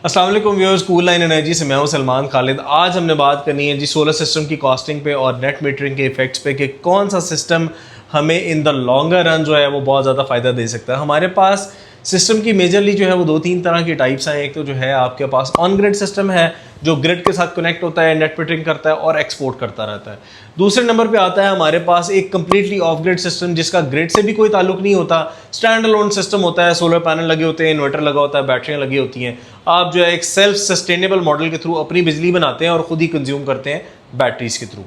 अस्सलाम वालेकुम viewers, cool line energy से मैं हूं सलमान खालिद। आज हमने बात करनी है जी सोलर सिस्टम की कॉस्टिंग पे और नेट मीटरिंग के इफेक्ट्स पे कि कौन सा सिस्टम हमें इन द लॉन्गर रन जो है वो बहुत ज़्यादा फ़ायदा दे सकता है। हमारे पास सिस्टम की मेजरली जो है वो दो तीन तरह की टाइप्स हैं। एक तो जो है आपके पास ऑन ग्रिड सिस्टम है जो ग्रिड के साथ कनेक्ट होता है, नेट मीटरिंग करता है और एक्सपोर्ट करता रहता है। दूसरे नंबर पे आता है हमारे पास एक कंप्लीटली ऑफ ग्रिड सिस्टम जिसका ग्रिड से भी कोई ताल्लुक नहीं होता, स्टैंड अलोन सिस्टम होता है। सोलर पैनल लगे होते हैं, इन्वर्टर लगा होता है, बैटरियाँ लगी होती हैं। आप जो है एक सेल्फ सस्टेनेबल मॉडल के थ्रू अपनी बिजली बनाते हैं और ख़ुद ही कंज्यूम करते हैं बैटरीज के थ्रू।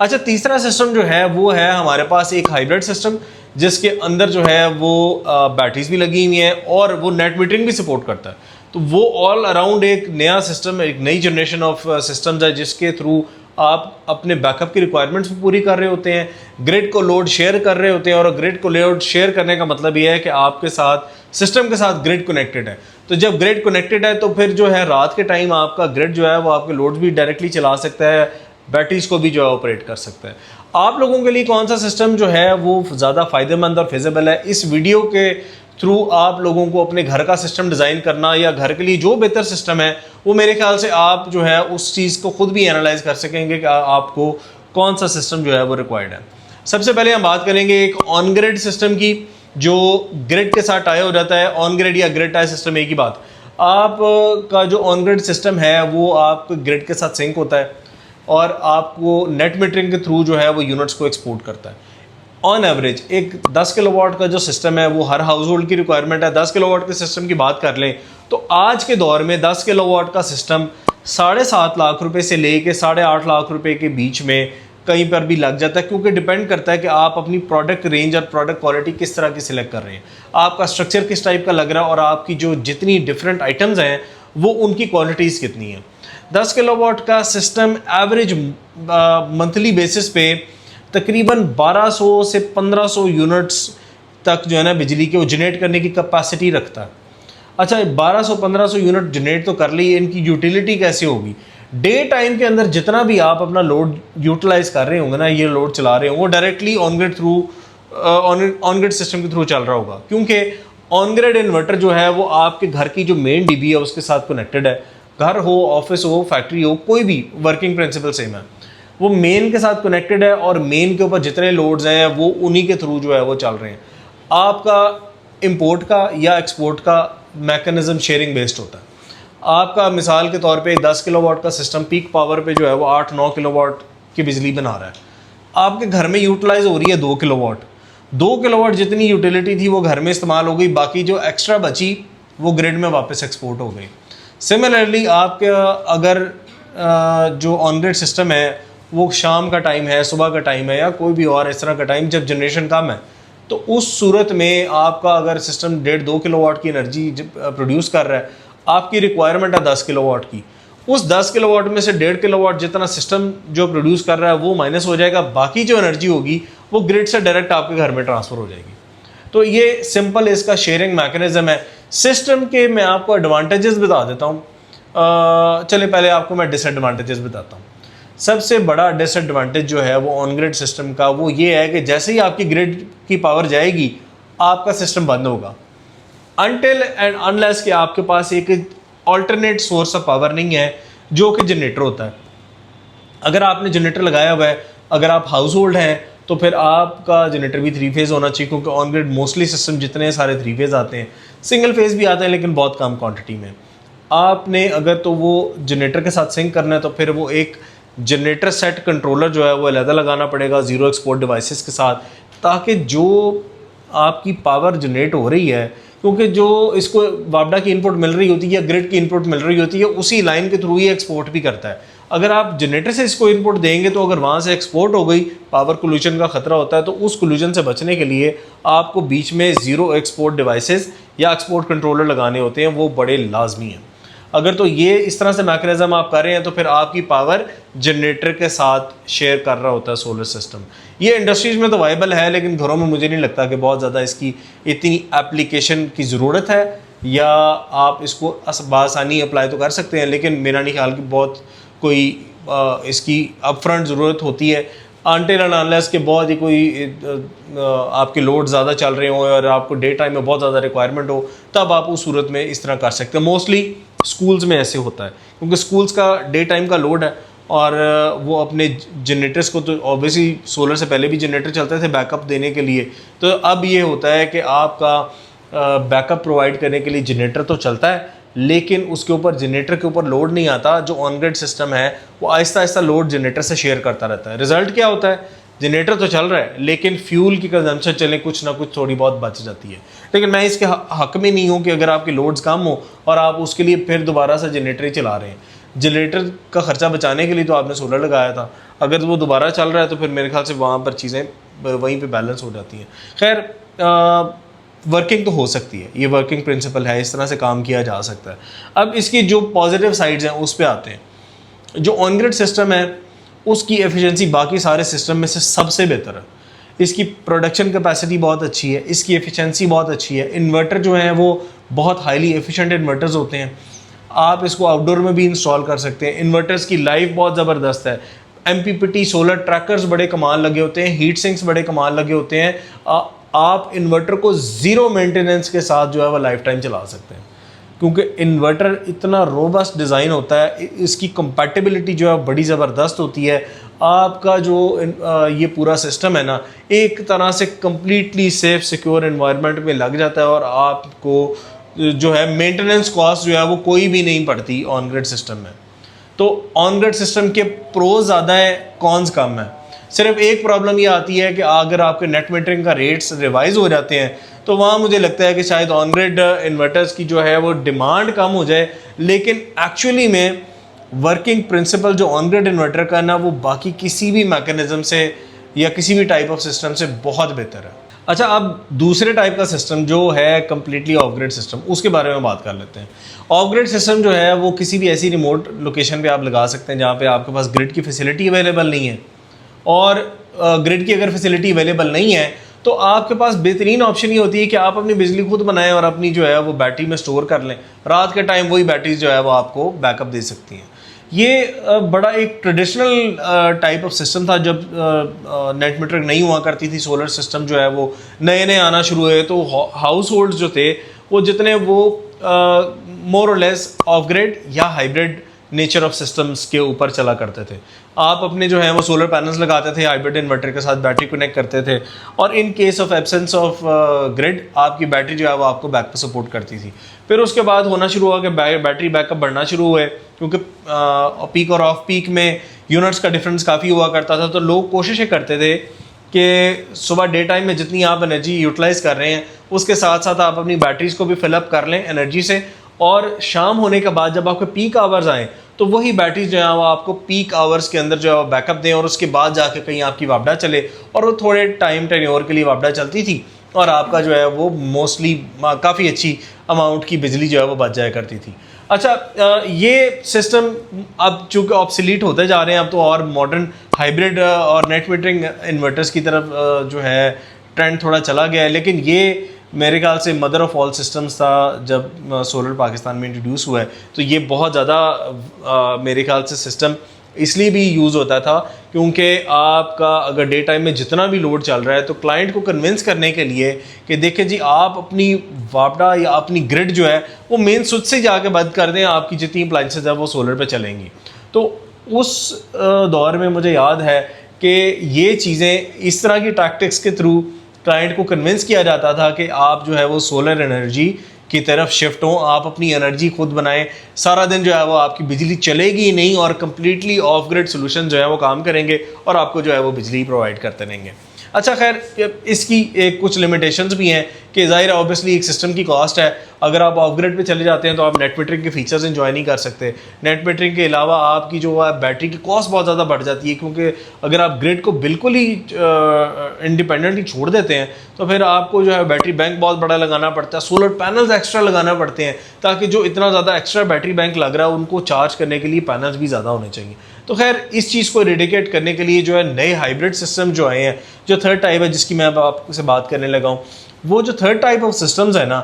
अच्छा, तीसरा सिस्टम जो है वो है हमारे पास एक हाइब्रिड सिस्टम जिसके अंदर जो है वो बैटरीज भी लगी हुई हैं और वो नेट मीटरिंग भी सपोर्ट करता है। तो वो ऑल अराउंड एक नया सिस्टम, एक नई जनरेशन ऑफ सिस्टम्स है जिसके थ्रू आप अपने बैकअप की रिक्वायरमेंट्स भी पूरी कर रहे होते हैं, ग्रिड को लोड शेयर कर रहे होते हैं। और ग्रिड को लोड शेयर करने का मतलब ये है कि आपके साथ सिस्टम के साथ ग्रिड कनेक्टेड है। तो जब ग्रिड कनेक्टेड है तो फिर जो है रात के टाइम आपका ग्रिड जो है वो आपके लोड भी डायरेक्टली चला सकता है, बैटरीज को भी जो है ऑपरेट कर सकता है। आप लोगों के लिए कौन सा सिस्टम जो है वो ज़्यादा फ़ायदेमंद और फिजिबल है, इस वीडियो के थ्रू आप लोगों को अपने घर का सिस्टम डिज़ाइन करना या घर के लिए जो बेहतर सिस्टम है वो मेरे ख्याल से आप जो है उस चीज़ को खुद भी एनालाइज कर सकेंगे कि आपको कौन सा सिस्टम जो है वो रिक्वायर्ड है। सबसे पहले हम बात करेंगे एक ऑन ग्रिड सिस्टम की जो ग्रिड के साथ टाई हो जाता है। ऑन ग्रिड या ग्रिड टाई सिस्टम एक ही बात। आप का जो ऑन ग्रिड सिस्टम है वो आपको ग्रिड के साथ सिंक होता है और आपको नेट मीटरिंग के थ्रू जो है वो यूनिट्स को एक्सपोर्ट करता है। ऑन एवरेज एक 10 किलोवाट का जो सिस्टम है वो हर हाउस होल्ड की रिक्वायरमेंट है। 10 किलोवाट के सिस्टम की बात कर लें तो आज के दौर में 10 किलोवाट का सिस्टम 7.5 लाख रुपए से लेके 8.5 लाख रुपए के बीच में कहीं पर भी लग जाता है, क्योंकि डिपेंड करता है कि आप अपनी प्रोडक्ट रेंज और प्रोडक्ट क्वालिटी किस तरह की सिलेक्ट कर रहे हैं, आपका स्ट्रक्चर किस टाइप का लग रहा है और आपकी जो जितनी डिफरेंट आइटम्स हैं वो उनकी क्वालिटीज़ कितनी हैं। 10 किलोवाट का सिस्टम एवरेज मंथली बेसिस पे तकरीबन 1200 से 1500 यूनिट्स तक जो है ना बिजली के वो जनरेट करने की कैपेसिटी रखता है। अच्छा, 1200-1500 यूनिट जनरेट तो कर ली, इनकी यूटिलिटी कैसे होगी? डे टाइम के अंदर जितना भी आप अपना लोड यूटिलाइज कर रहे होंगे ना, ये लोड चला रहे होंगे, वो directly on grid through on grid system के थ्रू चल रहा होगा, क्योंकि ऑन ग्रिड इन्वर्टर जो है वो आपके घर की जो मेन डीबी है उसके साथ कनेक्टेड है। घर हो, ऑफिस हो, फैक्ट्री हो, कोई भी वर्किंग प्रिंसिपल सेम है, वो मेन के साथ कनेक्टेड है और मेन के ऊपर जितने लोड्स हैं वो उन्हीं के थ्रू जो है वो चल रहे हैं। आपका इंपोर्ट का या एक्सपोर्ट का मैकेनिज्म शेयरिंग बेस्ड होता है। आपका मिसाल के तौर पे 10 किलोवाट का सिस्टम पीक पावर पे जो है वो 8-9 किलोवाट की बिजली बना रहा है। आपके घर में यूटिलाइज हो रही है 2 किलोवाट। 2 किलोवाट जितनी यूटिलिटी थी वो घर में इस्तेमाल हो गई, बाकी जो एक्स्ट्रा बची वो ग्रिड में वापस एक्सपोर्ट हो गई। सिमिलरली आपके अगर जो ऑन ग्रिड सिस्टम है वो शाम का टाइम है, सुबह का टाइम है या कोई भी और इस तरह का टाइम जब जनरेशन कम है, तो उस सूरत में आपका अगर सिस्टम 1.5-2 किलोवाट की एनर्जी प्रोड्यूस कर रहा है, आपकी रिक्वायरमेंट है 10 किलोवाट की, उस 10 किलोवाट में से 1.5 किलोवाट जितना सिस्टम जो प्रोड्यूस कर रहा है वो माइनस हो जाएगा, बाकी जो एनर्जी होगी वो ग्रिड से डायरेक्ट आपके घर में ट्रांसफ़र हो जाएगी। तो ये सिंपल इसका शेयरिंग मैकेनिज्म है। सिस्टम के मैं आपको एडवांटेजेस बता देता हूँ। चलिए पहले आपको मैं डिसएडवांटेजेस बताता हूँ। सबसे बड़ा डिसएडवांटेज जो है वो ऑन ग्रिड सिस्टम का वो ये है कि जैसे ही आपकी ग्रिड की पावर जाएगी आपका सिस्टम बंद होगा, अनटिल एंड अनलेस कि आपके पास एक अल्टरनेट सोर्स ऑफ पावर नहीं है जो कि जनरेटर होता है। अगर आपने जनरेटर लगाया हुआ है, अगर आप हाउस होल्ड हैं तो फिर आपका जनरेटर भी 3 फेज़ होना चाहिए, क्योंकि ऑन ग्रिड मोस्टली सिस्टम जितने सारे 3 फेज़ आते हैं, सिंगल फेज़ भी आते हैं लेकिन बहुत कम क्वांटिटी में। आपने अगर तो वो जनरेटर के साथ सिंक करना है तो फिर वो एक जनरेटर सेट कंट्रोलर जो है वो अलग लगाना पड़ेगा ज़ीरो एक्सपोर्ट डिवाइसेस के साथ, ताकि जो आपकी पावर जनरेट हो रही है, क्योंकि जो इसको वापडा की इनपुट मिल रही होती है या ग्रिड की इनपुट मिल रही होती है उसी लाइन के थ्रू ही एक्सपोर्ट भी करता है। अगर आप जनरेटर से इसको इनपुट देंगे तो अगर वहाँ से एक्सपोर्ट हो गई, पावर कोल्यूशन का खतरा होता है। तो उस कोल्यूशन से बचने के लिए आपको बीच में ज़ीरो एक्सपोर्ट डिवाइसेस या एक्सपोर्ट कंट्रोलर लगाने होते हैं, वो बड़े लाजमी हैं। अगर तो ये इस तरह से मैकेनिज्म आप कर रहे हैं तो फिर आपकी पावर जनरेटर के साथ शेयर कर रहा होता है सोलर सिस्टम। ये इंडस्ट्रीज़ में तो वाइबल है, लेकिन घरों में मुझे नहीं लगता कि बहुत ज़्यादा इसकी इतनी एप्लीकेशन की ज़रूरत है, या आप इसको बआसानी अप्लाई तो कर सकते हैं, लेकिन मेरा नहीं ख्याल कि बहुत कोई इसकी अपफ्रंट ज़रूरत होती है। अनटिल एंड अनलेस के बहुत ही कोई आपके लोड ज़्यादा चल रहे हो और आपको डे टाइम में बहुत ज़्यादा रिक्वायरमेंट हो, तब आप उस सूरत में इस तरह कर सकते हैं। मोस्टली स्कूल्स में ऐसे होता है, क्योंकि स्कूल्स का डे टाइम का लोड है और वो अपने जनरेटर्स को, तो ऑब्वियसली सोलर से पहले भी जनरेटर चलते थे बैकअप देने के लिए, तो अब ये होता है कि आपका बैकअप प्रोवाइड करने के लिए जनरेटर तो चलता है, लेकिन उसके ऊपर जनरेटर के ऊपर लोड नहीं आता। जो ऑन ग्रिड सिस्टम है वो आहिस्ता आहिस्ता लोड जनरेटर से शेयर करता रहता है। रिजल्ट क्या होता है, जनरेटर तो चल रहा है लेकिन फ्यूल की कंजम्पशन चले कुछ ना कुछ थोड़ी बहुत बच जाती है। लेकिन मैं इसके हक में नहीं हूँ कि अगर आपकी लोड्स कम हो और आप उसके लिए फिर दोबारा से जनरेटर ही चला रहे हैं। जनरेटर का खर्चा बचाने के लिए तो आपने सोलर लगाया था, अगर वो दोबारा चल रहा है तो फिर मेरे ख्याल से वहाँ पर चीज़ें वहीं पे बैलेंस हो जाती हैं। खैर वर्किंग तो हो सकती है, ये वर्किंग प्रिंसिपल है, इस तरह से काम किया जा सकता है। अब इसकी जो पॉजिटिव साइड्स हैं उस पर आते हैं। जो ऑन ग्रिड सिस्टम है उसकी एफिशिएंसी बाकी सारे सिस्टम में से सबसे बेहतर है। इसकी प्रोडक्शन कैपेसिटी बहुत अच्छी है, इसकी एफिशिएंसी बहुत अच्छी है। इन्वर्टर जो हैं वो बहुत हाईली एफिशिएंट इन्वर्टर्स होते हैं, आप इसको आउटडोर में भी इंस्टॉल कर सकते हैं। इन्वर्टर्स की लाइफ बहुत ज़बरदस्त है। MPPT सोलर ट्रैकर्स बड़े कमाल लगे होते हैं, हीट सिंक्स बड़े कमाल लगे होते हैं। आप इन्वर्टर को ज़ीरो मेंटेनेंस के साथ जो है वो लाइफ टाइम चला सकते हैं, क्योंकि इन्वर्टर इतना रोबस्ट डिज़ाइन होता है, इसकी कंपैटिबिलिटी जो है बड़ी ज़बरदस्त होती है। आपका जो ये पूरा सिस्टम है ना, एक तरह से कम्प्लीटली सेफ सिक्योर एनवायरनमेंट में लग जाता है और आपको जो है मेंटेनेंस कॉस्ट जो है वो कोई भी नहीं पड़ती ऑन ग्रिड सिस्टम में। तो ऑन ग्रिड सिस्टम के प्रोज ज़्यादा है, कॉन्स कम है। सिर्फ एक प्रॉब्लम ये आती है कि अगर आपके नेट मीटरिंग का रेट्स रिवाइज हो जाते हैं तो वहाँ मुझे लगता है कि शायद ऑन ग्रिड इन्वर्टर्स की जो है वो डिमांड कम हो जाए, लेकिन एक्चुअली में वर्किंग प्रिंसिपल जो ऑन ग्रिड इन्वर्टर का ना वो बाकी किसी भी मैकेनिज्म से या किसी भी टाइप ऑफ सिस्टम से बहुत बेहतर है। अच्छा, अब दूसरे टाइप का सिस्टम जो है कम्प्लीटली ऑफ ग्रिड सिस्टम, उसके बारे में बात कर लेते हैं। ऑफ ग्रिड सिस्टम जो है वो किसी भी ऐसी रिमोट लोकेशन पे आप लगा सकते हैं जहाँ पे आपके पास ग्रिड की फैसिलिटी अवेलेबल नहीं है, और ग्रिड की अगर फैसिलिटी अवेलेबल नहीं है तो आपके पास बेहतरीन ऑप्शन ये होती है कि आप अपनी बिजली खुद बनाएं और अपनी जो है वो बैटरी में स्टोर कर लें। रात के टाइम वही बैटरीज जो है वो आपको बैकअप दे सकती हैं। ये बड़ा एक ट्रेडिशनल टाइप ऑफ सिस्टम था जब नेट मीटरिंग नहीं हुआ करती थी। सोलर सिस्टम जो है वो नए नए आना शुरू हुए तो हाउस होल्ड्स जो थे वो जितने वो मोर और लेस ऑफ ग्रिड या हाइब्रिड नेचर ऑफ सिस्टम्स के ऊपर चला करते थे। आप अपने जो है वो सोलर पैनल्स लगाते थे, हाइब्रिड इन्वर्टर के साथ बैटरी कनेक्ट करते थे, और in case of absence of grid आपकी बैटरी जो है वो आपको बैक पे सपोर्ट करती थी। फिर उसके बाद होना शुरू हुआ कि बैटरी बैकअप बढ़ना शुरू हुए, क्योंकि पीक और ऑफ पीक में यूनिट्स का डिफरेंस काफ़ी हुआ करता था। तो लोग कोशिशें करते थे कि सुबह डे टाइम में जितनी आप एनर्जी यूटिलाइज़ कर रहे हैं उसके साथ साथ आप अपनी बैटरीज़ को भी फिलअप कर लें एनर्जी से, और शाम होने के बाद जब आपके पीक आवर्स आएँ तो वही बैटरीज जो है वो आपको पीक आवर्स के अंदर जो है वो बैकअप दें, और उसके बाद जाके कहीं आपकी वापडा चले। और वो थोड़े टाइम टेन्योर के लिए वापडा चलती थी और आपका जो है वो मोस्टली काफ़ी अच्छी अमाउंट की बिजली जो है वो बच जाया करती थी। अच्छा, ये सिस्टम अब चूँकि ऑब्सोलीट होते जा रहे हैं, अब तो और मॉडर्न हाइब्रिड और नेट मीटरिंग इन्वर्टर्स की तरफ जो है ट्रेंड थोड़ा चला गया है। लेकिन ये मेरे ख्याल से मदर ऑफ़ ऑल सिस्टम्स था जब सोलर पाकिस्तान में इंट्रोड्यूस हुआ है। तो ये बहुत ज़्यादा मेरे ख्याल से सिस्टम इसलिए भी यूज़ होता था क्योंकि आपका अगर डे टाइम में जितना भी लोड चल रहा है तो क्लाइंट को कन्विंस करने के लिए कि देखें जी आप अपनी वापडा या अपनी ग्रिड जो है वो मेन स्विच से जाके बंद कर दें, आपकी जितनी अप्लाइंसेज है वो सोलर पे चलेंगी। तो उस दौर में मुझे याद है कि ये चीज़ें इस तरह की टैक्टिक्स के थ्रू क्लाइंट को कन्विंस किया जाता था कि आप जो है वो सोलर एनर्जी की तरफ शिफ्ट हों, आप अपनी एनर्जी खुद बनाएं, सारा दिन जो है वो आपकी बिजली चलेगी नहीं और कम्प्लीटली ऑफ ग्रिड सोल्यूशन जो है वो काम करेंगे और आपको जो है वो बिजली प्रोवाइड करते रहेंगे। अच्छा, खैर इसकी एक कुछ लिमिटेशंस भी हैं कि ज़ाहिर है ऑब्वियसली एक सिस्टम की कॉस्ट है। अगर आप ऑफ ग्रिड पे चले जाते हैं तो आप नेट मीटरिंग के फीचर्स एंजॉय नहीं कर सकते। नेट मीटरिंग के अलावा आपकी जो है बैटरी की कॉस्ट बहुत ज़्यादा बढ़ जाती है, क्योंकि अगर आप ग्रिड को बिल्कुल ही इंडिपेंडेंटली छोड़ देते हैं तो फिर आपको जो है बैटरी बैंक बहुत बड़ा लगाना पड़ता है, सोलर पैनल्स एक्स्ट्रा लगाना पड़ते हैं, ताकि जो इतना ज़्यादा एक्स्ट्रा बैटरी बैंक लग रहा है उनको चार्ज करने के लिए पैनल्स भी ज़्यादा होने चाहिए। तो खैर इस चीज़ को रेडिकेट करने के लिए जो है नए हाइब्रिड सिस्टम जो आए हैं, जो थर्ड टाइप है जिसकी मैं अब आपसे बात करने लगा हूँ, वो जो थर्ड टाइप ऑफ सिस्टम्स है ना,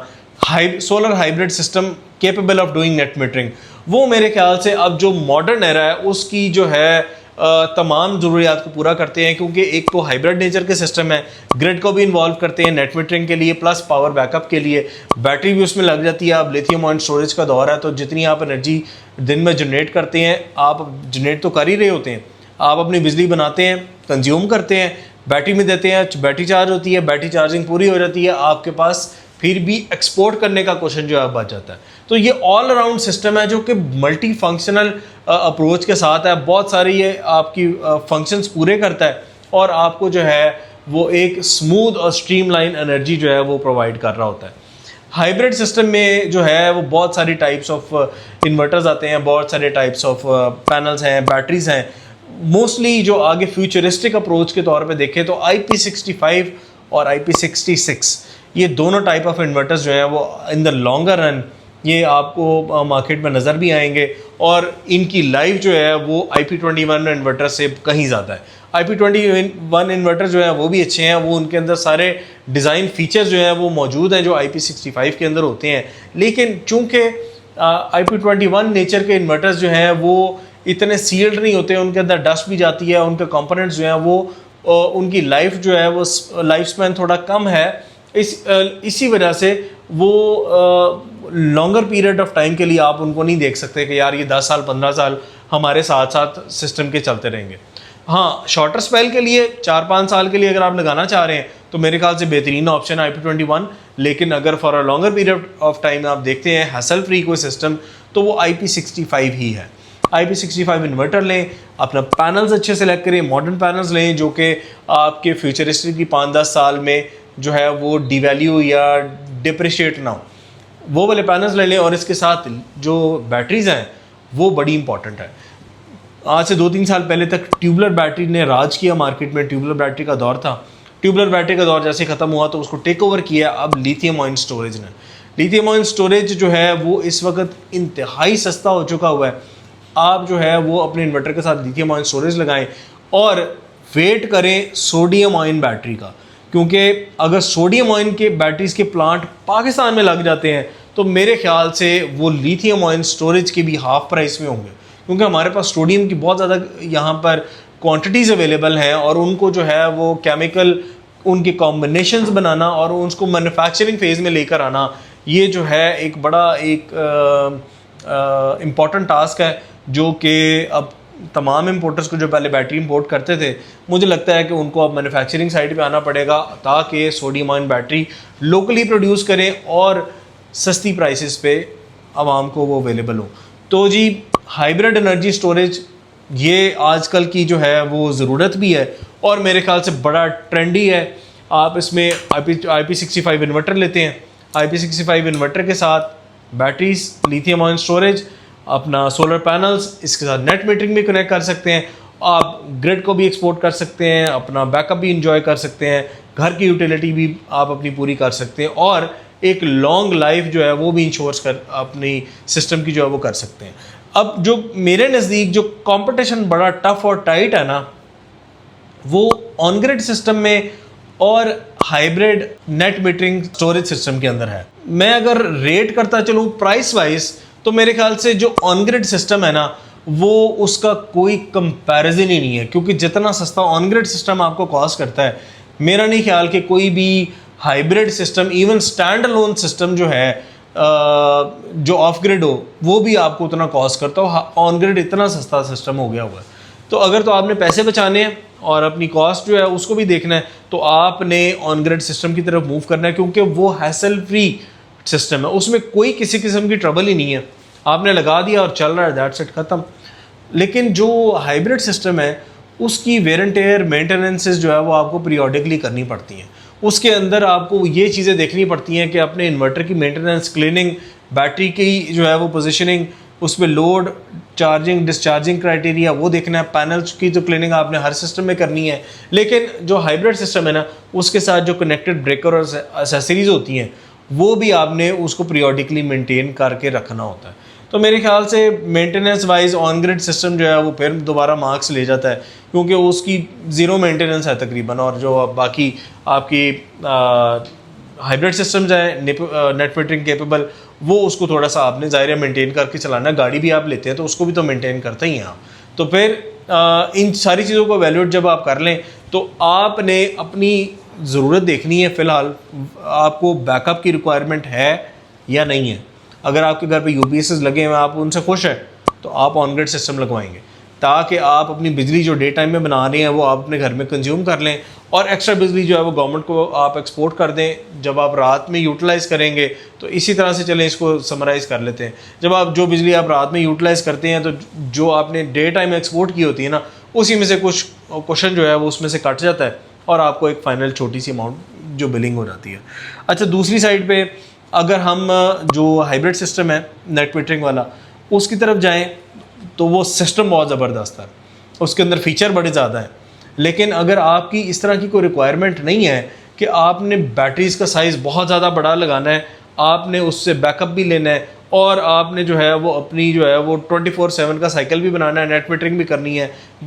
solar hybrid system capable of doing net metering, वो मेरे ख्याल से अब जो मॉडर्न एरा है उसकी जो है तमाम ज़रूरियात को पूरा करते हैं, क्योंकि एक तो हाइब्रिड नेचर के सिस्टम है, ग्रिड को भी इन्वॉल्व करते हैं नेट मीटरिंग के लिए, प्लस पावर बैकअप के लिए, बैटरी भी उसमें लग जाती है। अब लिथियम आयन स्टोरेज का दौर है, तो जितनी आप एनर्जी दिन में जनरेट करते हैं, आप जनरेट तो कर ही रहे होते हैं, आप अपनी बिजली बनाते हैं, कंज्यूम करते हैं, बैटरी में देते हैं, बैटरी चार्ज होती है, बैटरी चार्जिंग पूरी हो जाती है, आपके पास फिर भी एक्सपोर्ट करने का क्वेश्चन जो है बच जाता है। तो ये ऑल अराउंड सिस्टम है जो कि मल्टी फंक्शनल अप्रोच के साथ है, बहुत सारी ये आपकी फंक्शंस पूरे करता है और आपको जो है वो एक स्मूथ और स्ट्रीमलाइन एनर्जी जो है वो प्रोवाइड कर रहा होता है। हाइब्रिड सिस्टम में जो है वो बहुत सारी टाइप्स ऑफ इन्वर्टर्स आते हैं, बहुत सारे टाइप्स ऑफ पैनल्स हैं, बैटरीज हैं। मोस्टली जो आगे फ्यूचरिस्टिक अप्रोच के तौर पे देखें तो IP65 और IP66 ये दोनों टाइप ऑफ इन्वर्टर्स जो हैं वो इन द लॉन्गर रन ये आपको मार्केट में नज़र भी आएंगे और इनकी लाइफ जो है वो IP21 इन्वर्टर से कहीं ज़्यादा है। IP21 इन्वर्टर जो है वो भी अच्छे हैं, वो उनके अंदर सारे डिज़ाइन फीचर्स जो हैं वो मौजूद हैं जो IP65 के अंदर होते हैं, लेकिन चूँकि IP21 नेचर के इन्वर्टर्स जो हैं वो इतने सील्ड नहीं होते, उनके अंदर डस्ट भी जाती है, उनके कंपोनेंट्स जो हैं वो उनकी लाइफ जो है वो लाइफ स्पैन थोड़ा कम है, इसी वजह से वो लॉन्गर पीरियड ऑफ टाइम के लिए आप उनको नहीं देख सकते कि यार ये 10 साल 15 साल हमारे साथ साथ सिस्टम के चलते रहेंगे। हाँ, शॉर्टर स्पेल के लिए 4-5 साल के लिए अगर आप लगाना चाह रहे हैं तो मेरे ख्याल से बेहतरीन ऑप्शन है IP21, लेकिन अगर for a longer period of time आप देखते हैं हैसल फ्री कोई सिस्टम तो वो IP65 ही है। IP65 इन्वर्टर लें, अपना पैनल्स अच्छे सेलेक्ट करें, मॉडर्न पैनल्स लें जो कि आपके फ्यूचरिस्टिक की 5-10 साल में जो है वो डिवैल्यू या डिप्रिशिएट ना हो, वो वाले पैनल्स ले लें। और इसके साथ जो बैटरीज हैं वो बड़ी इंपॉर्टेंट है। आज से 2-3 साल पहले तक ट्यूबलर बैटरी ने राज किया मार्केट में, ट्यूबलर बैटरी का दौर था। ट्यूबलर बैटरी का दौर जैसे ख़त्म हुआ तो उसको टेक ओवर किया अब लिथियम आयन स्टोरेज ने। लिथियम आयन स्टोरेज जो है वो इस वक्त इंतहाई सस्ता हो चुका हुआ है। आप जो है वो अपने इन्वर्टर के साथ लिथियम आयन स्टोरेज लगाएं और वेट करें सोडियम आयन बैटरी का, क्योंकि अगर सोडियम आयन के बैटरीज के प्लांट पाकिस्तान में लग जाते हैं तो मेरे ख्याल से वो लिथियम आयन स्टोरेज के भी हाफ प्राइस में होंगे, क्योंकि हमारे पास सोडियम की बहुत ज़्यादा यहाँ पर क्वांटिटीज़ अवेलेबल हैं और उनको जो है वो केमिकल उनके कॉम्बिनेशंस बनाना और उसको मैन्युफैक्चरिंग फेज़ में लेकर आना, ये जो है एक बड़ा एक इम्पॉर्टेंट टास्क है जो कि अब तमाम इम्पोर्टर्स को जो पहले बैटरी इंपोर्ट करते थे, मुझे लगता है कि उनको अब मैन्युफैक्चरिंग साइड पे आना पड़ेगा ताकि sodium ion battery locally produce करें और सस्ती प्राइसेस पे आवाम को वो अवेलेबल हो। तो जी हाइब्रिड एनर्जी स्टोरेज ये आजकल की जो है वो ज़रूरत भी है और मेरे ख्याल से बड़ा ट्रेंडी है। आप इसमें IP65 इन्वर्टर लेते हैं, IP65 इन्वर्टर के साथ बैटरीज, लिथियम आयन स्टोरेज, अपना सोलर पैनल्स, इसके साथ नेट मीटरिंग भी कनेक्ट कर सकते हैं, आप ग्रिड को भी एक्सपोर्ट कर सकते हैं, अपना बैकअप भी इंजॉय कर सकते हैं, घर की यूटिलिटी भी आप अपनी पूरी कर सकते हैं और एक लॉन्ग लाइफ जो है वो भी इंश्योर कर अपनी सिस्टम की जो है वो कर सकते हैं। अब जो मेरे नज़दीक जो कंपटीशन बड़ा टफ और टाइट है ना, वो ऑन ग्रिड सिस्टम में और hybrid net metering storage system के अंदर है। मैं अगर रेट करता चलूँ प्राइस वाइज तो मेरे ख्याल से जो ऑन ग्रिड सिस्टम है ना वो उसका कोई कंपैरिजन ही नहीं है, क्योंकि जितना सस्ता ऑन ग्रिड सिस्टम आपको कॉस्ट करता है, मेरा नहीं ख्याल कि कोई भी hybrid system, even stand alone system जो है जो ऑफ ग्रिड हो वो भी आपको उतना कॉस्ट करता हो। ऑन ग्रिड इतना सस्ता सिस्टम हो गया हुआ है। तो अगर तो आपने पैसे बचाने हैं और अपनी कॉस्ट जो है उसको भी देखना है तो आपने ऑन ग्रिड सिस्टम की तरफ मूव करना है, क्योंकि वो हैसल फ्री सिस्टम है, उसमें कोई किसी किस्म की ट्रबल ही नहीं है, आपने लगा दिया और चल रहा है, दैट्स इट, ख़त्म। लेकिन जो हाइब्रिड सिस्टम है उसकी वेयर एंड टेयर मेंटेनेंसेस जो है वो आपको पीरियोडिकली करनी पड़ती हैं। उसके अंदर आपको ये चीज़ें देखनी पड़ती हैं कि अपने इन्वर्टर की मेंटेनेंस, क्लीनिंग, बैटरी की जो है वो पोजीशनिंग, उस पर लोड, चार्जिंग, डिस्चार्जिंग क्राइटेरिया वो देखना है, पैनल्स की जो क्लीनिंग आपने हर सिस्टम में करनी है। लेकिन जो हाइब्रिड सिस्टम है ना उसके साथ जो कनेक्टेड ब्रेकर और एसेसरीज होती हैं वो भी आपने उसको पीरियोडिकली मेंटेन करके रखना होता है। तो मेरे ख्याल से maintenance wise on grid system जो है वो फिर दोबारा मार्क्स ले जाता है, क्योंकि उसकी ज़ीरो मेंटेनेंस है तकरीबन, और जो बाकी आपकी हाइब्रिड सिस्टम्स हैं नेट मीटरिंग केपेबल, वो उसको थोड़ा सा आपने ज़ाहिर मेंटेन करके चलाना। गाड़ी भी आप लेते हैं तो उसको भी तो मेंटेन करते ही हैं आप। तो फिर इन सारी चीज़ों को वैल्यूएट जब आप कर लें तो आपने अपनी ज़रूरत देखनी है फ़िलहाल आपको बैकअप की रिक्वायरमेंट है या नहीं है। अगर आपके घर पे यूपीएस लगे हुए हैं, आप उनसे खुश हैं, तो आप ऑन ग्रिड सिस्टम लगवाएंगे ताकि आप अपनी बिजली जो डे टाइम में बना रहे हैं वो आप अपने घर में कंज्यूम कर लें और एक्स्ट्रा बिजली जो है वो गवर्नमेंट को आप एक्सपोर्ट कर दें। जब आप रात में यूटिलाइज़ करेंगे तो इसी तरह से चलें, इसको समराइज़ कर लेते हैं। जब आप जो बिजली आप रात में यूटिलाइज़ करते हैं तो जो आपने डे टाइम एक्सपोर्ट की होती है ना, उसी में से कुछ क्वेश्चन जो है वो उसमें से कट जाता है और आपको एक फाइनल छोटी सी अमाउंट जो बिलिंग हो जाती है। अच्छा, दूसरी साइड पे अगर हम जो हाइब्रिड सिस्टम है नेट मीटरिंग वाला उसकी तरफ जाएं तो वो सिस्टम बहुत ज़बरदस्त है, उसके अंदर फ़ीचर बड़े ज़्यादा हैं। लेकिन अगर आपकी इस तरह की कोई रिक्वायरमेंट नहीं है कि आपने बैटरीज़ का साइज़ बहुत ज़्यादा बड़ा लगाना है, आपने उससे बैकअप भी लेना है और आपने जो है वो अपनी जो है वो 24/7 का साइकिल भी बनाना है, नेट मीटरिंग भी करनी है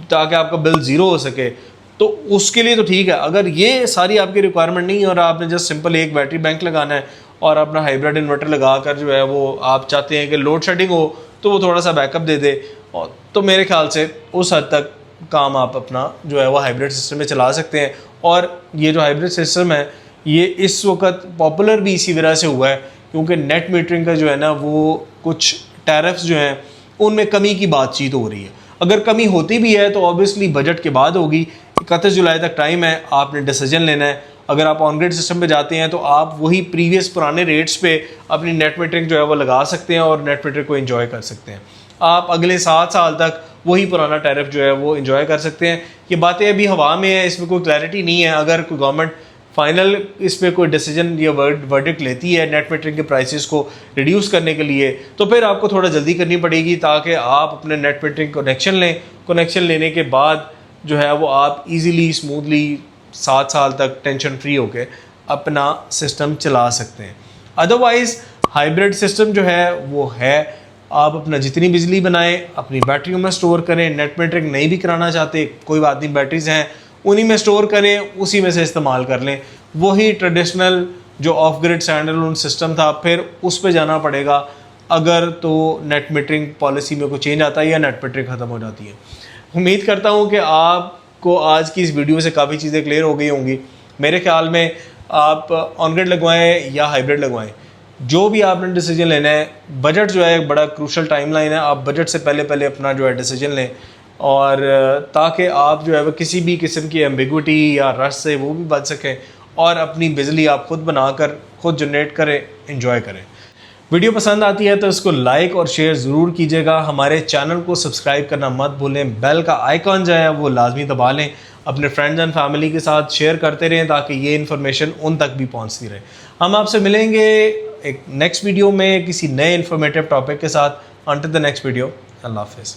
ताकि आपका बिल ज़ीरो हो सके, तो उसके लिए तो ठीक है। अगर ये सारी आपकी रिक्वायरमेंट नहीं है और आपने जस्ट सिंपल एक बैटरी बैंक लगाना है और अपना हाइब्रिड इन्वर्टर लगा कर जो है वो आप चाहते हैं कि लोड शेडिंग हो तो वो थोड़ा सा बैकअप दे दे, और तो मेरे ख्याल से उस हद तक काम आप अपना जो है वो हाइब्रिड सिस्टम में चला सकते हैं। और ये जो हाइब्रिड सिस्टम है ये इस वक्त पॉपुलर भी इसी वजह से हुआ है क्योंकि नेट मीटरिंग का जो है ना वो कुछ टैरिफ्स जो हैं उनमें कमी की बातचीत हो रही है। अगर कमी होती भी है तो ऑब्वियसली बजट के बाद होगी। 31 जुलाई तक टाइम है, आपने डिसीजन लेना है। अगर आप ऑन ग्रिड सिस्टम पे जाते हैं तो आप वही प्रीवियस पुराने रेट्स पे अपनी नेट मीटरिंग जो है वो लगा सकते हैं और नेट मीटरिंग को एंजॉय कर सकते हैं। आप अगले 7 साल तक वही पुराना टैरिफ जो है वो एंजॉय कर सकते हैं। ये बातें अभी हवा में है, इसमें कोई क्लैरिटी नहीं है। अगर कोई गवर्नमेंट फाइनल इस पर कोई डिसीजन या वर्डिक्ट लेती है नेट मीटरिंग के प्राइसेस को रिड्यूस करने के लिए तो फिर आपको थोड़ा जल्दी करनी पड़ेगी ताकि आप अपने नेट मीटरिंग कनेक्शन लें। कनेक्शन लेने के बाद जो है वो आप इजीली स्मूथली 7 साल तक टेंशन फ्री होकर अपना सिस्टम चला सकते हैं। अदरवाइज़ हाइब्रिड सिस्टम जो है वो है, आप अपना जितनी बिजली बनाएं अपनी बैटरियों में स्टोर करें। नेट मीटरिंग नहीं भी कराना चाहते कोई बात नहीं, बैटरीज हैं उन्हीं में स्टोर करें, उसी में से इस्तेमाल कर लें। वही ट्रेडिशनल जो ऑफ ग्रिड स्टैंडअलोन सिस्टम था फिर उस पर जाना पड़ेगा अगर तो नेट मीटरिंग पॉलिसी में कोई चेंज आता है या नेट मीटरिंग ख़त्म हो जाती है। उम्मीद करता हूँ कि आपको आज की इस वीडियो से काफ़ी चीज़ें क्लियर हो गई होंगी। मेरे ख्याल में आप ऑन ग्रिड लगवाएं या हाइब्रिड लगवाएं, जो भी आपने डिसीजन लेना है, बजट जो है एक बड़ा क्रूशल टाइमलाइन है। आप बजट से पहले अपना जो है डिसीजन लें और ताकि आप जो है वो किसी भी किस्म की एम्बिग्विटी या रश से वो भी बच सकें और अपनी बिजली आप खुद बनाकर खुद जनरेट करें, एंजॉय करें। वीडियो पसंद आती है तो इसको लाइक और शेयर ज़रूर कीजिएगा। हमारे चैनल को सब्सक्राइब करना मत भूलें। बेल का आइकॉन जो है वो लाजमी दबा लें। अपने फ्रेंड्स एंड फैमिली के साथ शेयर करते रहें ताकि ये इन्फॉर्मेशन उन तक भी पहुंचती रहे। हम आपसे मिलेंगे एक नेक्स्ट वीडियो में किसी नए इन्फॉर्मेटिव टॉपिक के साथ। अंटिल द नेक्स्ट वीडियो, अल्लाह हाफ़िज़।